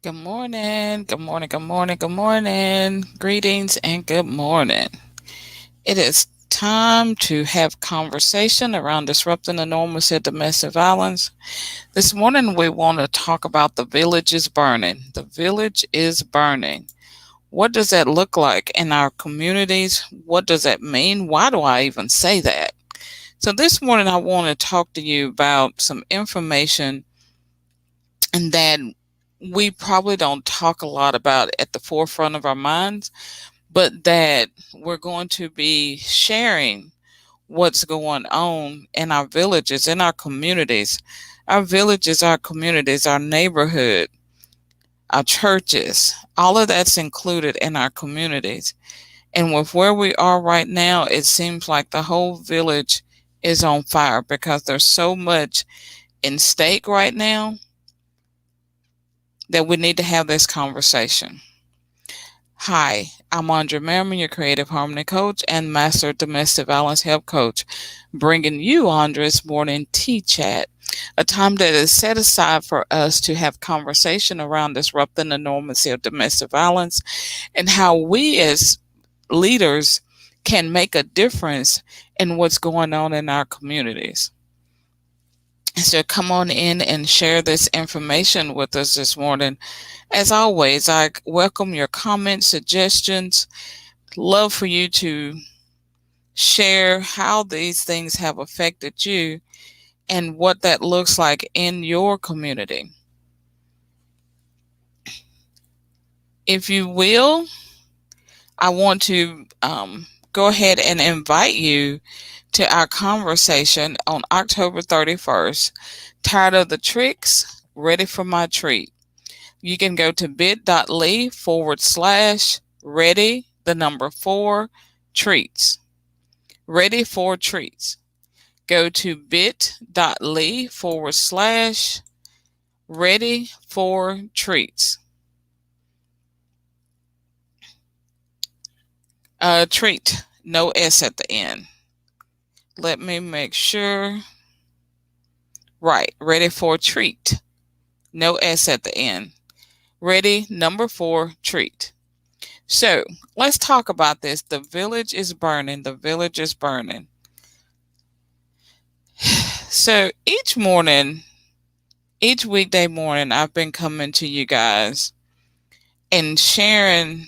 Good morning, good morning, good morning, good morning. Greetings and good morning. It is time to have conversation around disrupting the normalcy of domestic violence. This morning we want to talk about the village is burning. The village is burning. What does that look like in our communities? What does that mean? Why do I even say that? So this morning I want to talk to you about some information and that we probably don't talk a lot about at the forefront of our minds, but that we're going to be sharing what's going on in our villages, in our communities. Our villages, our communities, our neighborhood, our churches, all of that's included in our communities. And with where we are right now, it seems like the whole village is on fire because there's so much in stake right now that we need to have this conversation. Hi, I'm Andrea Merriman, your creative harmony coach and master domestic violence help coach, bringing you Andrea's morning tea chat, a time that is set aside for us to have conversation around disrupting the normalcy of domestic violence and how we as leaders can make a difference in what's going on in our communities. So come on in and share this information with us this morning. As always, I welcome your comments, suggestions. Love for you to share how these things have affected you and what that looks like in your community. If you will, I want to go ahead and invite you to our conversation on October 31st. Tired of the tricks? Ready for my treat? You can go to bit.ly/ready, the number 4 treats. Ready for treats. Go to bit.ly/ready for treats. Treat, no S at the end. Let me make sure. Right, ready for treat, no S at the end. Ready, number 4, treat. So let's talk about this. The village is burning. The village is burning. So each morning, each weekday morning, I've been coming to you guys and sharing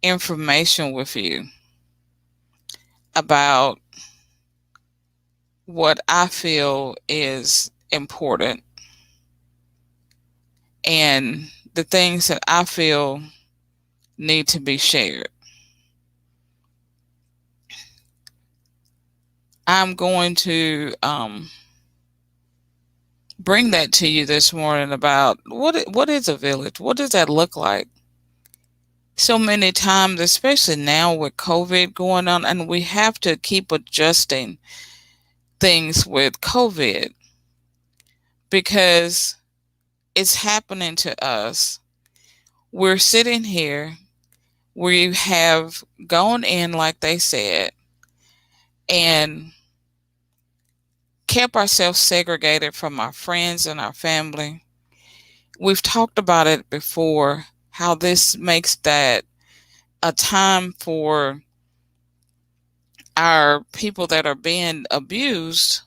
information with you about what I feel is important and the things that I feel need to be shared. I'm going to bring that to you this morning about what is a village? What does that look like? So many times, especially now with COVID going on, and we have to keep adjusting things with COVID because it's happening to us. We're sitting here, we have gone in, like they said, and kept ourselves segregated from our friends and our family. We've talked about it before, how this makes that a time for our people that are being abused.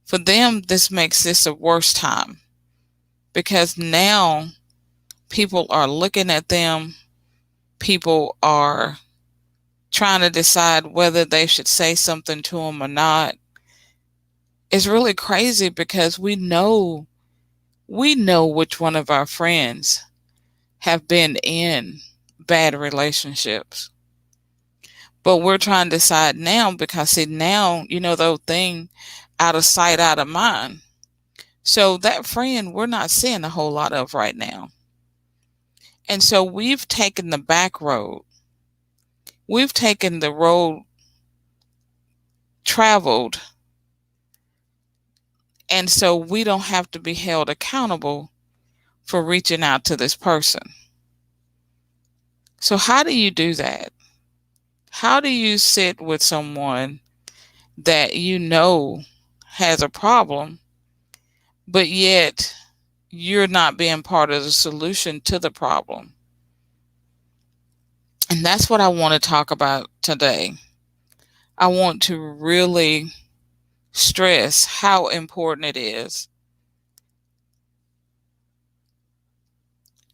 For them, this makes this a worse time because now people are looking at them, people are trying to decide whether they should say something to them or not. It's really crazy because we know which one of our friends have been in bad relationships. But we're trying to decide now because see now, the thing out of sight, out of mind. So that friend we're not seeing a whole lot of right now. And so we've taken the back road. We've taken the road traveled. And so we don't have to be held accountable for reaching out to this person. So how do you do that? How do you sit with someone that you know has a problem, but yet you're not being part of the solution to the problem. And that's what I want to talk about today. I want to really stress how important it is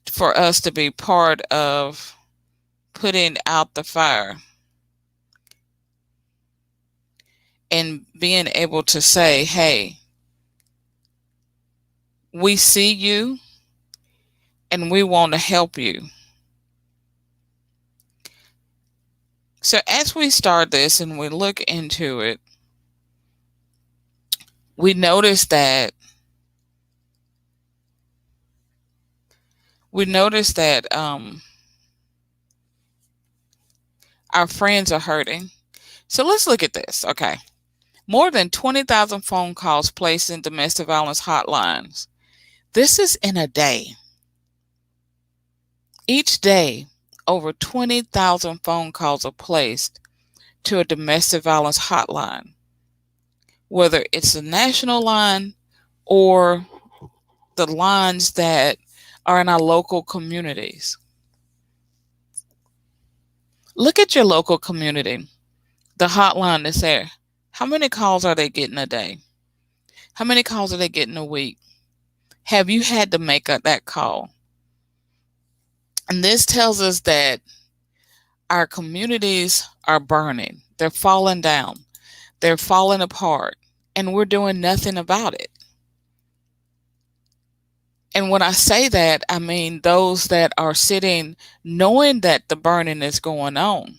for us to be part of putting out the fire and being able to say, hey, we see you and we want to help you. So as we start this and we look into it, we notice that our friends are hurting. So let's look at this. Okay. More than 20,000 phone calls placed in domestic violence hotlines. This is in a day. Each day, over 20,000 phone calls are placed to a domestic violence hotline, whether it's a national line or the lines that are in our local communities. Look at your local community, the hotline that's there. How many calls are they getting a day? How many calls are they getting a week? Have you had to make that call? And this tells us that our communities are burning. They're falling down. They're falling apart. And we're doing nothing about it. And when I say that, I mean those that are sitting knowing that the burning is going on.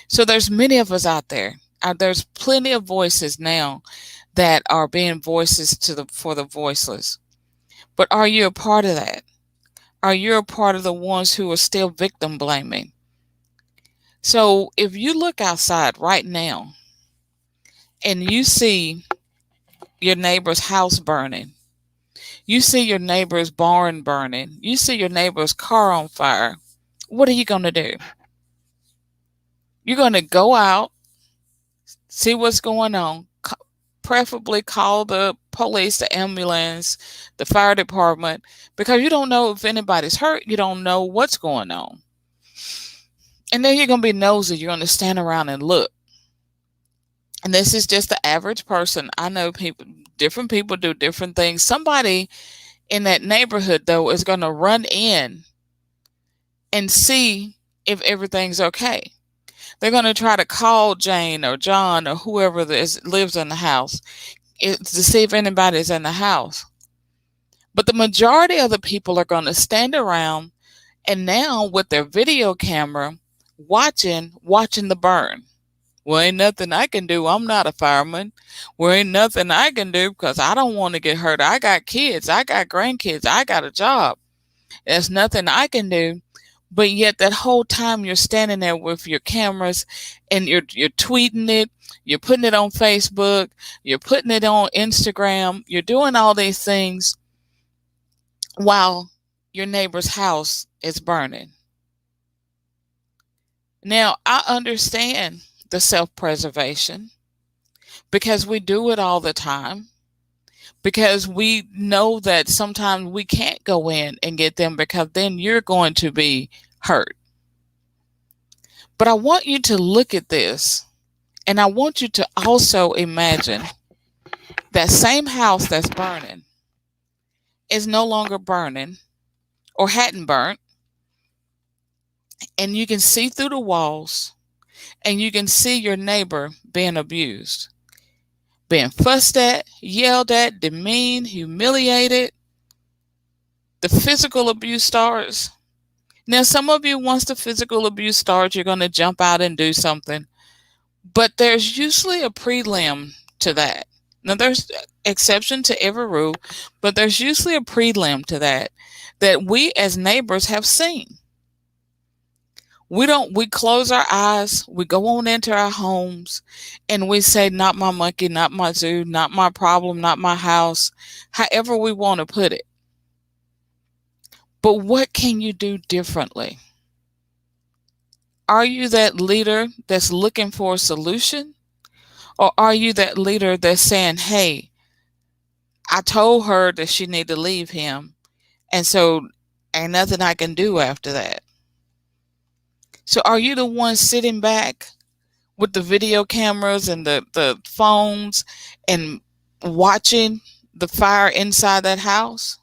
So there's many of us out there. There's plenty of voices now that are being voices for the voiceless. But are you a part of that? Are you a part of the ones who are still victim blaming? So if you look outside right now and you see your neighbor's house burning, you see your neighbor's barn burning, you see your neighbor's car on fire, what are you going to do? You're going to go out, see what's going on, preferably call the police, the ambulance, the fire department, because you don't know if anybody's hurt. You don't know what's going on. And then you're going to be nosy. You're going to stand around and look. And this is just the average person. I know different people do different things. Somebody in that neighborhood, though, is going to run in and see if everything's okay. They're going to try to call Jane or John or whoever lives in the house to see if anybody's in the house. But the majority of the people are going to stand around and now with their video camera watching the burn. Well, ain't nothing I can do. I'm not a fireman. Well, ain't nothing I can do because I don't want to get hurt. I got kids. I got grandkids. I got a job. There's nothing I can do. But yet that whole time you're standing there with your cameras and you're tweeting it, you're putting it on Facebook, you're putting it on Instagram, you're doing all these things while your neighbor's house is burning. Now, I understand the self-preservation because we do it all the time, because we know that sometimes we can't go in and get them because then you're going to be hurt. But I want you to look at this, and I want you to also imagine that same house that's burning is no longer burning or hadn't burnt, and you can see through the walls, and you can see your neighbor being abused, being fussed at, yelled at, demeaned, humiliated. The physical abuse starts. Now, some of you, once the physical abuse starts, you're going to jump out and do something. But there's usually a prelim to that. Now, there's exception to every rule, but there's usually a prelim to that we as neighbors have seen. We close our eyes, we go on into our homes, and we say, not my monkey, not my zoo, not my problem, not my house, however we want to put it. But what can you do differently? Are you that leader that's looking for a solution? Or are you that leader that's saying, hey, I told her that she need to leave him, And so ain't nothing I can do after that. So are you the one sitting back with the video cameras and the phones and watching the fire inside that house?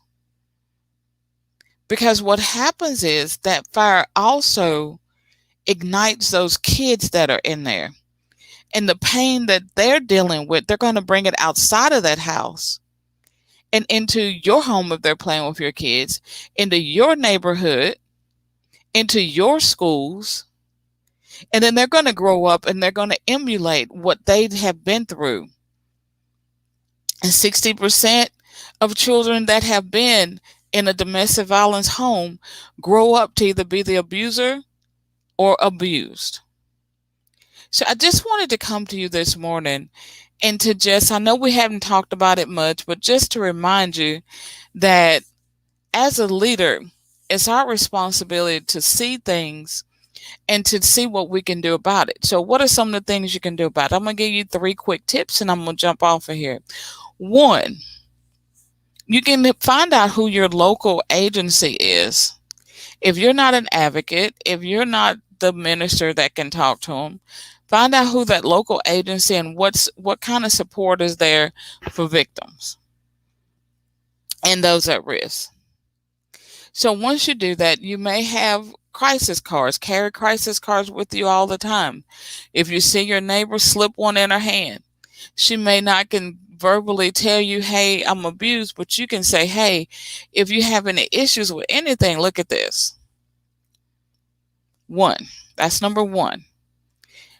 Because what happens is that fire also ignites those kids that are in there. And the pain that they're dealing with, they're going to bring it outside of that house and into your home if they're playing with your kids, into your neighborhood, into your schools. And then they're going to grow up and they're going to emulate what they have been through. And 60% of children that have been in a domestic violence home grow up to either be the abuser or abused. So I just wanted to come to you this morning and to just, I know we haven't talked about it much, but just to remind you that as a leader, it's our responsibility to see things and to see what we can do about it. So what are some of the things you can do about it? I'm going to give you 3 quick tips and I'm going to jump off of here. 1, you can find out who your local agency is. If you're not an advocate, if you're not the minister that can talk to them, find out who that local agency and what kind of support is there for victims and those at risk. So once you do that, you may have crisis cards. Carry crisis cards with you all the time. If you see your neighbor, slip one in her hand. She may not can verbally tell you, hey, I'm abused, but you can say, hey, if you have any issues with anything, look at this. 1, that's number 1.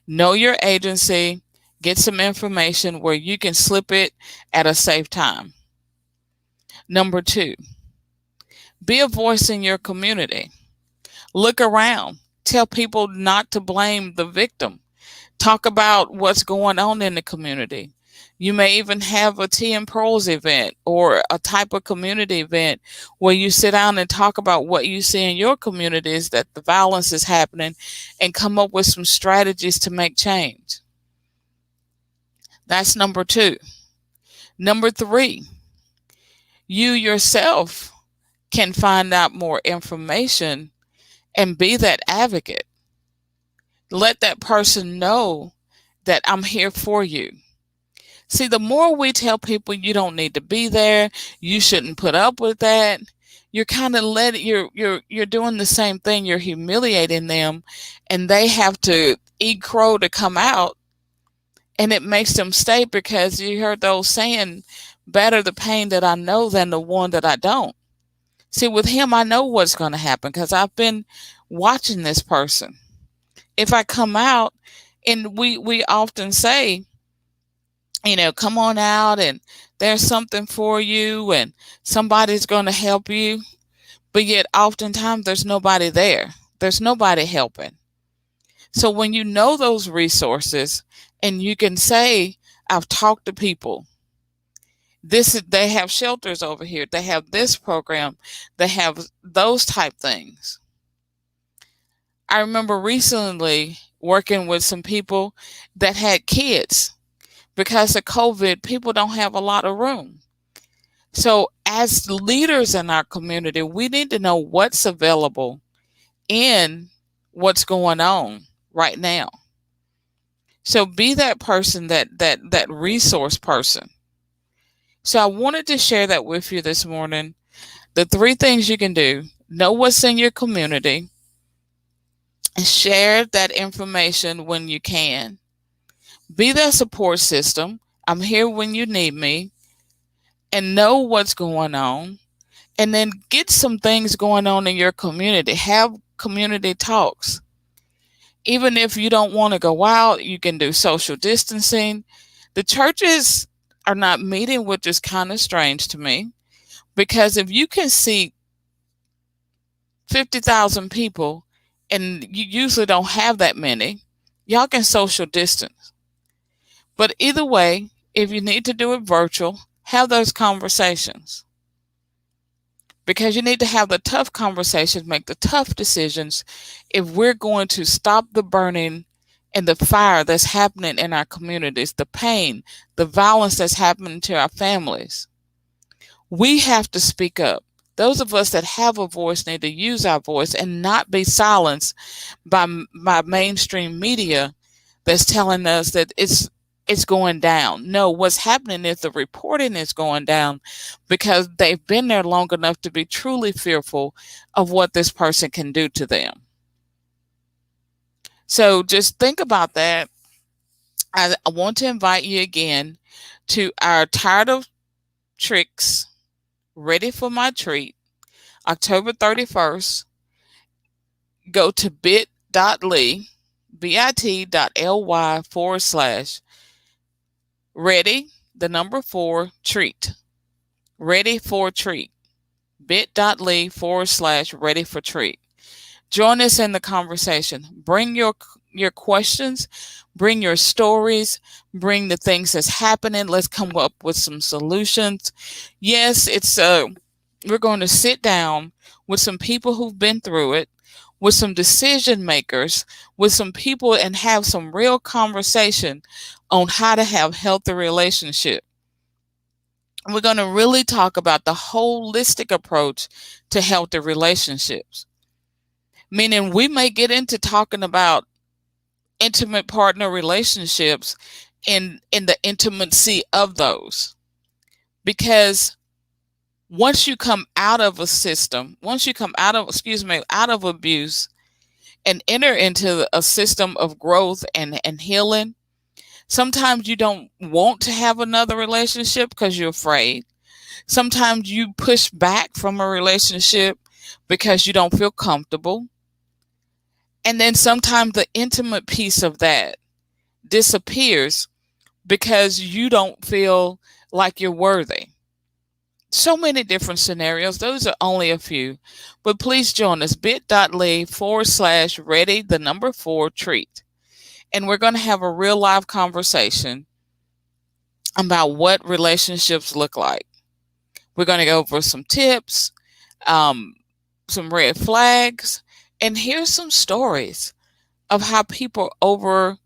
Know your agency, get some information where you can slip it at a safe time. Number 2, be a voice in your community. Look around. Tell people not to blame the victim. Talk about what's going on in the community. You may even have a tea and pearls event or a type of community event where you sit down and talk about what you see in your communities, that the violence is happening, and come up with some strategies to make change. That's number 2. Number 3, you yourself can find out more information and be that advocate. Let that person know that I'm here for you. See, the more we tell people you don't need to be there, you shouldn't put up with that, you're kind of you're doing the same thing. You're humiliating them, and they have to eat crow to come out, and it makes them stay because you heard those saying, better the pain that I know than the one that I don't. See, with him, I know what's going to happen because I've been watching this person. If I come out, and we often say, come on out and there's something for you and somebody's going to help you. But yet oftentimes there's nobody there. There's nobody helping. So when you know those resources and you can say, I've talked to people. They have shelters over here. They have this program. They have those type things. I remember recently working with some people that had kids. Because of COVID, people don't have a lot of room. So as leaders in our community, we need to know what's available in what's going on right now. So be that person, that resource person. So I wanted to share that with you this morning. The 3 things you can do: know what's in your community, and share that information when you can. Be that support system. I'm here when you need me. And know what's going on. And then get some things going on in your community. Have community talks. Even if you don't want to go out, you can do social distancing. The churches are not meeting, which is kind of strange to me. Because if you can see 50,000 people, and you usually don't have that many, y'all can social distance. But either way, if you need to do it virtual, have those conversations. Because you need to have the tough conversations, make the tough decisions if we're going to stop the burning and the fire that's happening in our communities, the pain, the violence that's happening to our families. We have to speak up. Those of us that have a voice need to use our voice and not be silenced by mainstream media that's telling us that it's going down. No, what's happening is the reporting is going down because they've been there long enough to be truly fearful of what this person can do to them. So just think about that. I want to invite you again to our Tired of Tricks, Ready for My Treat, October 31st. Go to bit.ly, bit.ly/ ready, the number 4, treat. Ready for treat. bit.ly / ready for treat. Join us in the conversation. Bring your questions, bring your stories, bring the things that's happening. Let's come up with some solutions. Yes, we're going to sit down with some people who've been through it, with some decision makers, with some people, and have some real conversation on how to have healthy relationship. We're going to really talk about the holistic approach to healthy relationships. Meaning we may get into talking about intimate partner relationships in the intimacy of those. Because once you come out of a system, once you come out of abuse and enter into a system of growth and healing, sometimes you don't want to have another relationship because you're afraid. Sometimes you push back from a relationship because you don't feel comfortable. And then sometimes the intimate piece of that disappears because you don't feel like you're worthy. So many different scenarios. Those are only a few. But please join us, bit.ly / ready, the number 4, treat. And we're going to have a real live conversation about what relationships look like. We're going to go over some tips, some red flags, and here's some stories of how people overcame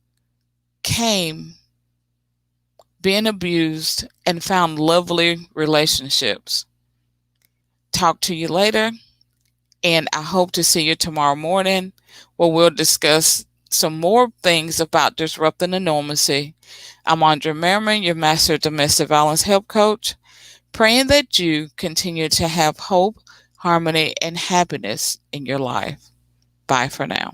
being abused and found lovely relationships. Talk to you later, and I hope to see you tomorrow morning where we'll discuss some more things about disrupting the normalcy. I'm Andrea Merriman, your Master Domestic Violence Help Coach, praying that you continue to have hope, harmony, and happiness in your life. Bye for now.